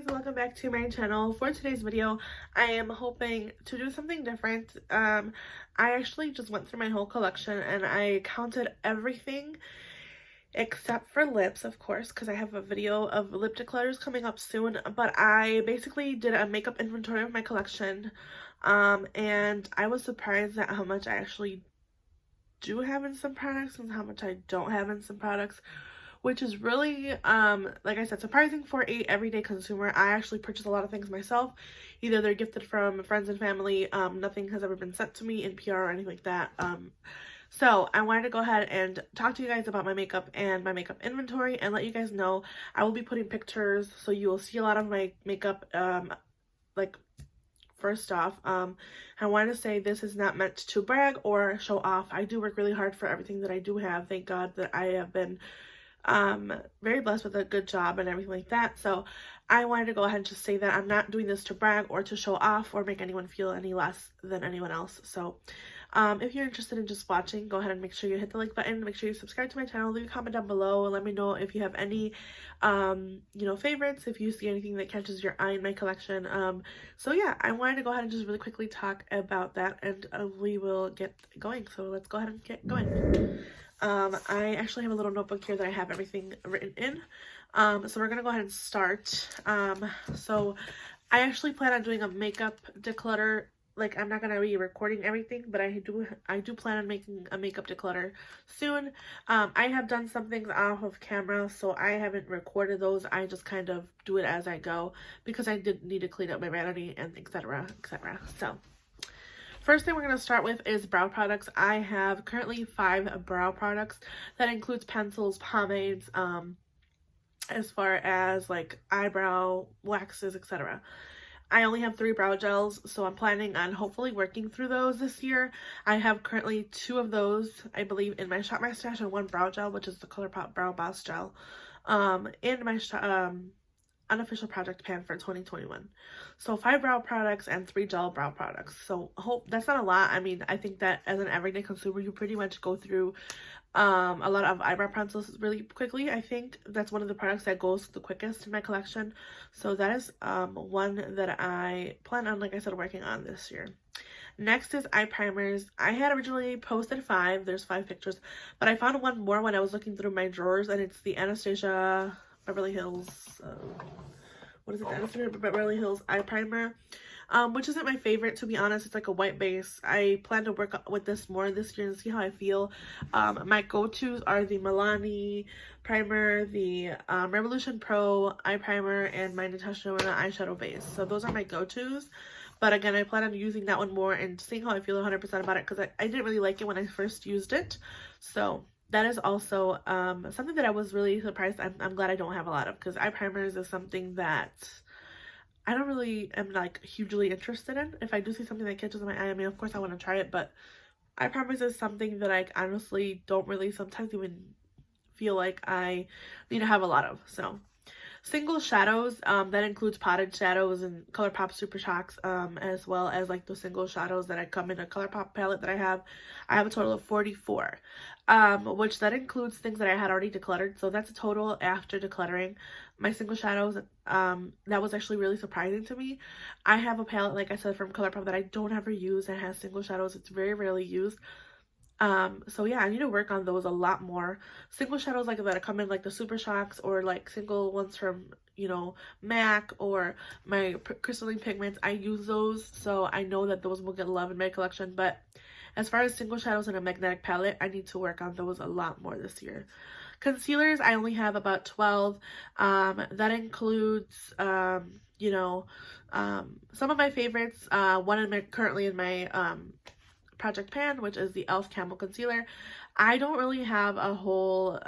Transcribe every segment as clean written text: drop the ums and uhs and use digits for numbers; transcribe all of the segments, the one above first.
and welcome back to my channel. For today's video, I am hoping to do something different. I actually just went through my whole collection and I counted everything except for lips, of course, because I have a video of lip declutters coming up soon. But I basically did a makeup inventory of my collection, and I was surprised at how much I actually do have in some products and how much I don't have in some products, which is really, like I said, surprising for a everyday consumer. I actually purchase a lot of things myself. Either they're gifted from friends and family. Nothing has ever been sent to me in PR or anything like that. So I wanted to go ahead and talk to you guys about my makeup and my makeup inventory and let you guys know I will be putting pictures, so you will see a lot of my makeup. Like, first off, I want to say this is not meant to brag or show off. I do work really hard for everything that I do have. Thank God that I have been very blessed with a good job and everything like that. So I wanted to go ahead and just say that I'm not doing this to brag or to show off or make anyone feel any less than anyone else. So if you're interested in just watching, go ahead and make sure you hit the like button, make sure you subscribe to my channel, leave a comment down below, and let me know if you have any favorites, if you see anything that catches your eye in my collection. So yeah, I wanted to go ahead and just really quickly talk about that, and we will get going. So let's go ahead and get going. I actually have a little notebook here that I have everything written in. So we're gonna go ahead and start. So I actually plan on doing a makeup declutter. Like, I'm not gonna be recording everything, but I do plan on making a makeup declutter soon. I have done some things off of camera, so I haven't recorded those. I just kind of do it as I go because I did need to clean up my vanity and etc, etc. So first thing we're going to start with is brow products. I have currently 5 brow products. That includes pencils, pomades, as far as like eyebrow waxes, etc. I only have 3 brow gels, so I'm planning on hopefully working through those this year. I have currently 2 of those, I believe, in my Shop My Stash, and 1 brow gel, which is the Colourpop Brow Boss Gel, in my unofficial project pan for 2021. So 5 brow products and 3 gel brow products. So hope that's not a lot. I mean, I think that as an everyday consumer, you pretty much go through a lot of eyebrow pencils really quickly. I think that's one of the products that goes the quickest in my collection. So that is one that I plan on, like I said, working on this year. Next is eye primers. I had originally posted 5. There's 5 pictures, but I found one more when I was looking through my drawers, and it's the Anastasia Beverly Hills, what is it, Anastasia Beverly Hills eye primer, which isn't my favorite, to be honest. It's like a white base. I plan to work with this more this year and see how I feel. My go-tos are the Milani primer, the Revolution Pro eye primer, and my Natasha eyeshadow base. So those are my go-tos. But again, I plan on using that one more and seeing how I feel 100% about it, because I didn't really like it when I first used it. So that is also something that I was really surprised. I'm glad I don't have a lot of, because eye primers is something that I don't really am like hugely interested in. If I do see something that catches my eye, I mean, of course I want to try it, but eye primers is something that I honestly don't really sometimes even feel like I need to have a lot of. So single shadows, that includes potted shadows and Colourpop Super Shocks, as well as like the single shadows that I come in a Colourpop palette that I have. I have a total of 44, which that includes things that I had already decluttered. So that's a total after decluttering. My single shadows, that was actually really surprising to me. I have a palette, like I said, from Colourpop that I don't ever use and has single shadows. It's very rarely used. So yeah, I need to work on those a lot more. Single shadows like that come in like the Super Shocks, or like single ones from, you know, MAC, or my crystalline pigments. I use those, so I know that those will get love in my collection. But as far as single shadows in a magnetic palette, I need to work on those a lot more this year. Concealers, I only have about 12. That includes, you know, some of my favorites. One currently in my project pan, which is the e.l.f. Camel Concealer. I don't really have a whole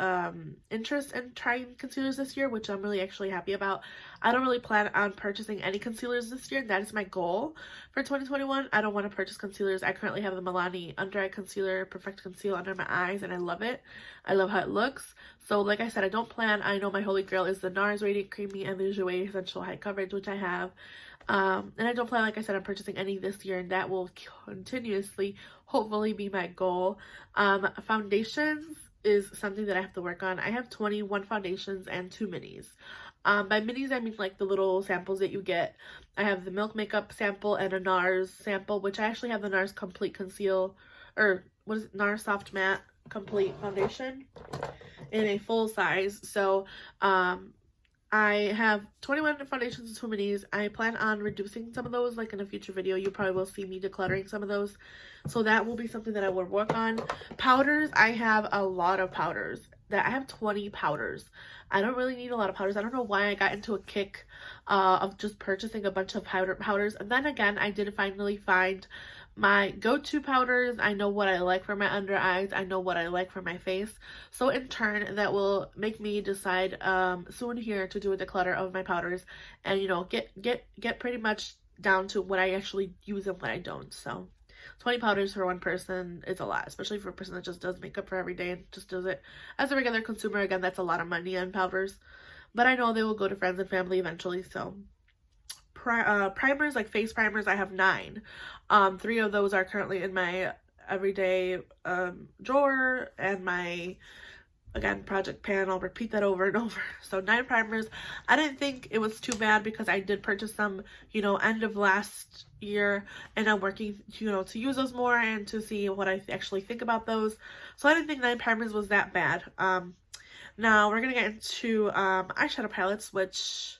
interest in trying concealers this year, which I'm really actually happy about. I don't really plan on purchasing any concealers this year. That is my goal for 2021. I don't want to purchase concealers. I currently have the Milani Under Eye Concealer Perfect Conceal under my eyes, and I love it. I love how it looks. So like I said, I don't plan. I know my holy grail is the NARS Radiant Creamy and the Jouer Essential High Coverage, which I have. And I don't plan, like I said, on purchasing any this year, and that will continuously, hopefully, be my goal. Foundations is something that I have to work on. I have 21 foundations and 2 minis. By minis, I mean like the little samples that you get. I have the Milk Makeup sample and a NARS sample, which I actually have the NARS Complete Conceal, or what is it, NARS Soft Matte Complete Foundation in a full size. So, I have 21 foundations and 2 minis. I plan on reducing some of those, like in a future video. You probably will see me decluttering some of those. So that will be something that I will work on. Powders, I have a lot of powders. I have 20 powders. I don't really need a lot of powders. I don't know why I got into a kick of just purchasing a bunch of powders. And then again, I did finally find my go-to powders. I know what I like for my under eyes. I know what I like for my face. So in turn, that will make me decide soon here to do a declutter of my powders and, you know, get pretty much down to what I actually use and what I don't. So 20 powders for one person is a lot, especially for a person that just does makeup for every day and just does it as a regular consumer. Again, that's a lot of money on powders, but I know they will go to friends and family eventually. So primers, like face primers, I have 9. 3 of those are currently in my everyday drawer and my, again, project pan. I'll repeat that over and over. So 9 primers. I didn't think it was too bad because I did purchase them, you know, end of last year, and I'm working, you know, to use those more and to see what I actually think about those. So I didn't think 9 primers was that bad. Now we're gonna get into eyeshadow palettes, which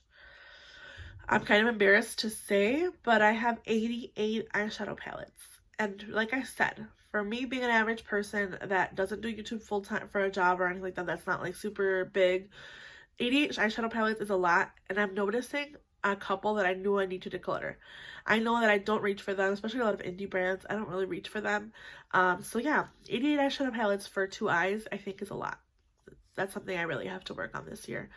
I'm kind of embarrassed to say, but I have 88 eyeshadow palettes. And like I said, for me being an average person that doesn't do YouTube full time for a job or anything like that, that's not like super big, 88 eyeshadow palettes is a lot. And I'm noticing a couple that I knew I need to declutter. I know that I don't reach for them, especially a lot of indie brands. I don't really reach for them. So yeah, 88 eyeshadow palettes for 2 eyes, I think is a lot. That's something I really have to work on this year.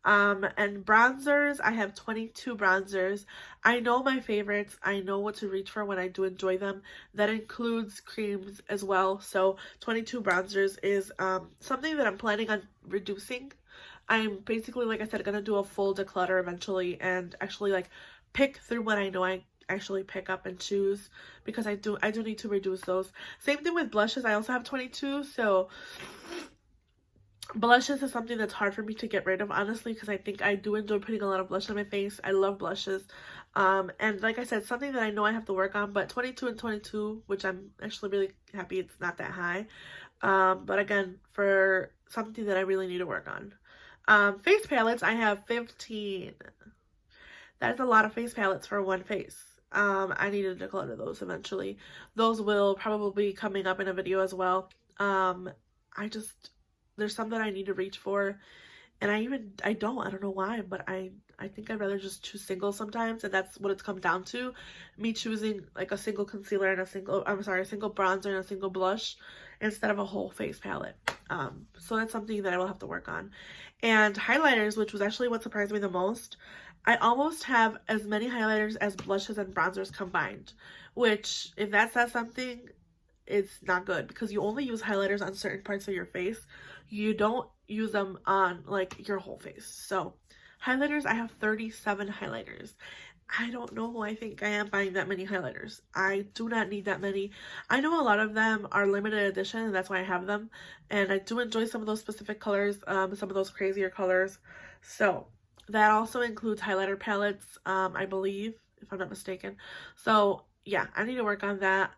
And bronzers, I have 22 bronzers. I know my favorites. I know what to reach for when I do enjoy them. That includes creams as well. So 22 bronzers is something that I'm planning on reducing. I'm basically, like I said, gonna do a full declutter eventually and actually like pick through what I know I actually pick up and choose, because I do need to reduce those. Same thing with blushes. I also have 22. So blushes is something that's hard for me to get rid of, honestly, because I think I do enjoy putting a lot of blush on my face. I love blushes. And like I said, something that I know I have to work on, but 22 and 22, which I'm actually really happy it's not that high. But again, for something that I really need to work on. Face palettes, I have 15. That is a lot of face palettes for one face. I need to declutter those eventually. Those will probably be coming up in a video as well. There's some that I need to reach for, and I don't know why, but I think I'd rather just choose singles sometimes, and that's what it's come down to. Me choosing like a single concealer and a single bronzer and a single blush instead of a whole face palette. So that's something that I will have to work on. And highlighters, which was actually what surprised me the most. I almost have as many highlighters as blushes and bronzers combined, which, if that says something, it's not good, because you only use highlighters on certain parts of your face. You don't use them on like your whole face. So highlighters, I have 37 highlighters. I don't know who I think I am buying that many highlighters. I do not need that many. I know a lot of them are limited edition, and that's why I have them. And I do enjoy some of those specific colors, some of those crazier colors. So that also includes highlighter palettes, I believe, if I'm not mistaken. So yeah, I need to work on that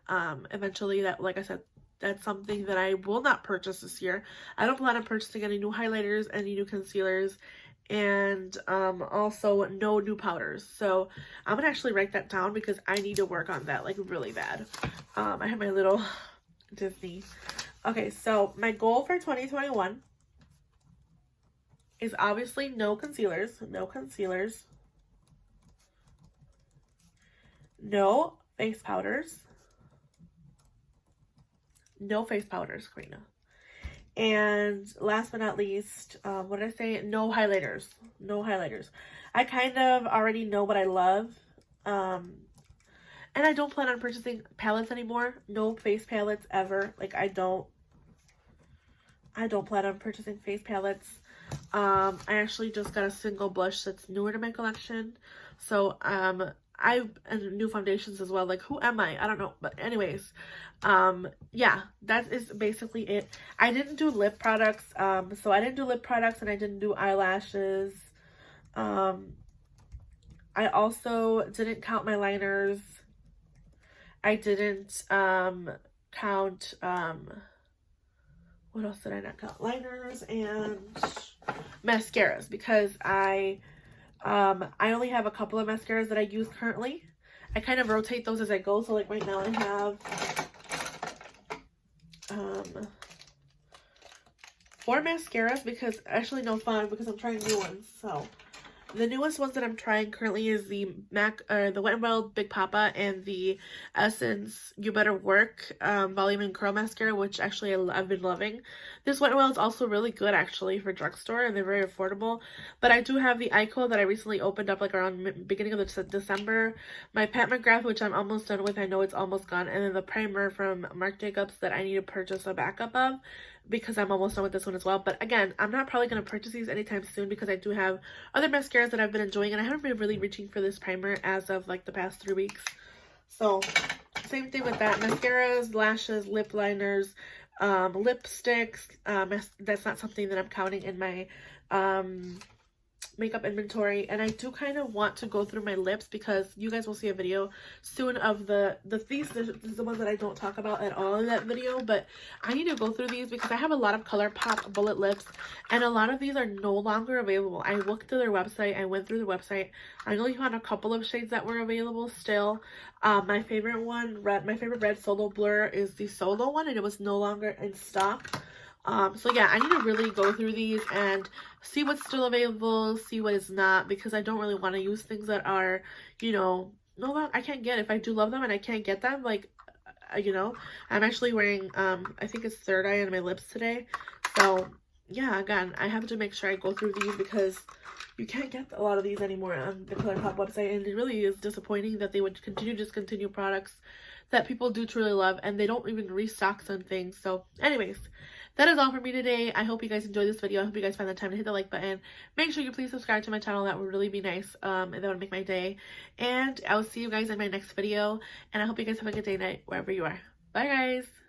eventually. That, like I said, that's something that I will not purchase this year. I don't plan on purchasing any new highlighters, any new concealers, and also no new powders. So I'm gonna actually write that down because I need to work on that like really bad. I have my little Disney. Okay, so my goal for 2021 is obviously no concealers, no face powders. No face powders, Karina. And last but not least, what did I say? No highlighters. No highlighters. I kind of already know what I love. And I don't plan on purchasing palettes anymore. No face palettes ever. Like, I don't plan on purchasing face palettes. I actually just got a single blush that's newer to my collection. So, and new foundations as well. Like, who am I? I don't know. But anyways, yeah, that is basically it. I didn't do lip products. So I didn't do lip products, and I didn't do eyelashes. I also didn't count my liners. I didn't count what else did I not count? Liners and mascaras, because I only have a couple of mascaras that I use currently. I kind of rotate those as I go. So like right now I have 4 mascaras, because actually no, 5, because I'm trying new ones. So the newest ones that I'm trying currently is the Wet n Wild Big Papa and the Essence You Better Work Volume and Curl Mascara, which actually I've been loving. This Wet n Wild is also really good actually for drugstore, and they're very affordable. But I do have the Eyeshadow that I recently opened up like around beginning of December. My Pat McGrath, which I'm almost done with. I know it's almost gone. And then the primer from Marc Jacobs that I need to purchase a backup of, because I'm almost done with this one as well. But again, I'm not probably going to purchase these anytime soon, because I do have other mascaras that I've been enjoying, and I haven't been really reaching for this primer as of like the past 3 weeks. So same thing with that. Mascaras, lashes, lip liners, lipsticks. That's not something that I'm counting in my makeup inventory. And I do kind of want to go through my lips, because you guys will see a video soon of these is the ones that I don't talk about at all in that video, but I need to go through these because I have a lot of Colourpop bullet lips, and a lot of these are no longer available. I looked through their website. I went through the website. I only found a couple of shades that were available still. My favorite one, my favorite red solo blur is the solo one, and it was no longer in stock. So yeah, I need to really go through these and see what's still available, see what is not, because I don't really want to use things that are, you know, no, I can't get. If I do love them and I can't get them, like, you know, I'm actually wearing, I think it's Third Eye on my lips today. So yeah, again, I have to make sure I go through these, because you can't get a lot of these anymore on the Colourpop website, and it really is disappointing that they would continue to discontinue products that people do truly love, and they don't even restock some things. So anyways, that is all for me today. I hope you guys enjoyed this video. I hope you guys find the time to hit the like button. Make sure you please subscribe to my channel. That would really be nice, and that would make my day. And I will see you guys in my next video, and I hope you guys have a good day, night, wherever you are. Bye guys.